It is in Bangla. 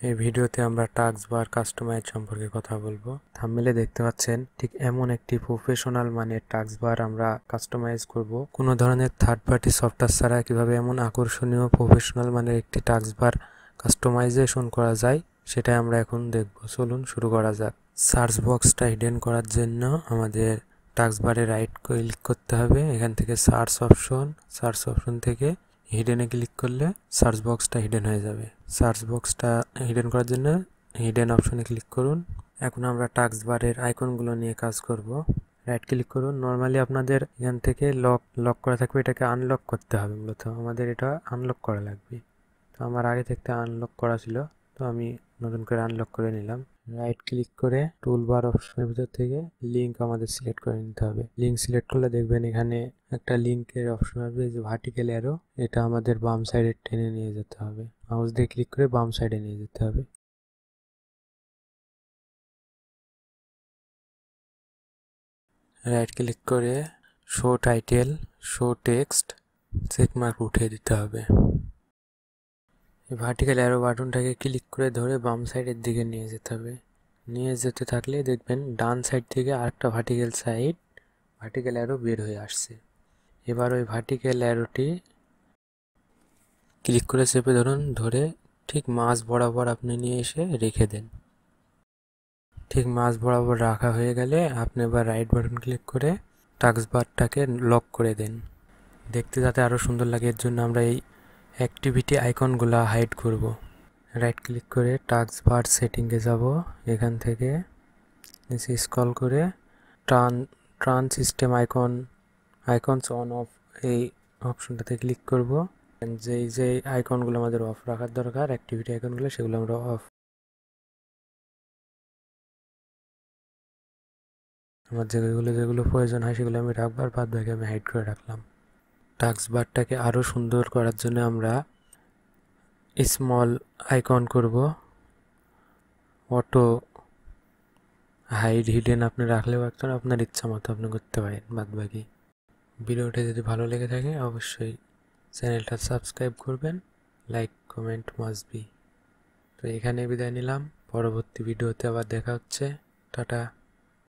এই ভিডিওতে আমরা টাস্ক বার কাস্টমাইজ সম্পর্কে কথা বলবো। থাম্বনেলে দেখতে পাচ্ছেন ঠিক এমন একটি প্রফেশনাল মানের টাস্ক বার আমরা কাস্টমাইজ করব। কোনো ধরনের থার্ড পার্টি সফটওয়্যার ছাড়া কিভাবে এমন আকর্ষণীয় প্রফেশনাল মানের একটি টাস্ক বার কাস্টমাইজেশন করা যায় সেটাই আমরা এখন দেখব। চলুন শুরু করা যাক। সার্চ বক্সটা হিডেন করার জন্য আমাদের টাস্ক বারে রাইট ক্লিক করতে হবে। এখান থেকে সার্চ অপশন থেকে হিডেনে ক্লিক করলে সার্চ বক্সটা হিডেন হয়ে যাবে। সার্চ বক্সটা হিডেন করার জন্য হিডেন অপশনে ক্লিক করুন। এখন আমরা টাস্ক বারের আইকনগুলো নিয়ে কাজ করব। রাইট ক্লিক করুন। নর্মালি আপনাদের এখান থেকে লক করা থাকবে, এটাকে আনলক করতে হবে। মূলত আমাদের এটা আনলক করা লাগবে। তো আমার আগে থেকে আনলক করা ছিল, তো আমি নতুন করে আনলক করে নিলাম। রাইট ক্লিক করে টুল বার অপশনের ভিতর থেকে লিঙ্ক আমাদের সিলেক্ট করে নিতে হবে। লিঙ্ক সিলেক্ট করলে দেখবেন এখানে একটা লিঙ্কের অপশন আসবে, যে ভার্টিক্যাল অ্যারো, এটা আমাদের বাম সাইডে টেনে নিয়ে যেতে হবে। মাউস দিয়ে ক্লিক করে বাম সাইডে নিয়ে যেতে হবে। রাইট ক্লিক করে show title, show text, checkmark উঠিয়ে দিতে হবে। ভার্টিক্যাল অ্যারো বাটনটাকে ক্লিক করে ধরে বাম সাইডের দিকে নিয়ে যেতে হবে। নিয়ে যেতে থাকলে দেখবেন ডান সাইড থেকে আরেকটা ভার্টিক্যাল অ্যারো বের হয়ে আসছে। এবার ওই ভার্টিক্যাল অ্যারোটি ক্লিক করে চেপে ধরুন, ধরে ঠিক মাঝ বরাবর আপনি নিয়ে এসে রেখে দেন। ঠিক মাঝ বরাবর রাখা হয়ে গেলে আপনি এবার রাইট বাটন ক্লিক করে টাস্ক বারটাকে লক করে দেন। দেখতে যাতে আরও সুন্দর লাগে এর জন্য আমরা এই অ্যাক্টিভিটি আইকনগুলো হাইড করব। রাইট ক্লিক করে টাস্ক বার সেটিংয়ে যাব। এখান থেকে নিচে স্ক্রল করে ট্রান সিস্টেম আইকনস অন অফ এই অপশনটাতে ক্লিক করব। যেই আইকনগুলো আমাদের অফ রাখার দরকার, অ্যাক্টিভিটি আইকনগুলো, সেগুলো আমরা অফ। আমার যেগুলো প্রয়োজন হয় সেগুলো আমি রাখবো, আর বাদ বাকি আমি হাইড করে রাখলাম। টাস্ক বারটাকে আরও সুন্দর করার জন্য আমরা স্মল আইকন করব। অটো হাইড হিডেন আপনি রাখলেও একজন আপনার ইচ্ছা মতো আপনি করতে পারেন। বাদ বাকি ভিডিওটা যদি ভালো লেগে থাকে অবশ্যই চ্যানেলটা সাবস্ক্রাইব করবেন। Like comment must be. তো এখানে বিদায় নিলাম। পরবর্তী ভিডিওতে আবার দেখা হচ্ছে। টাটা।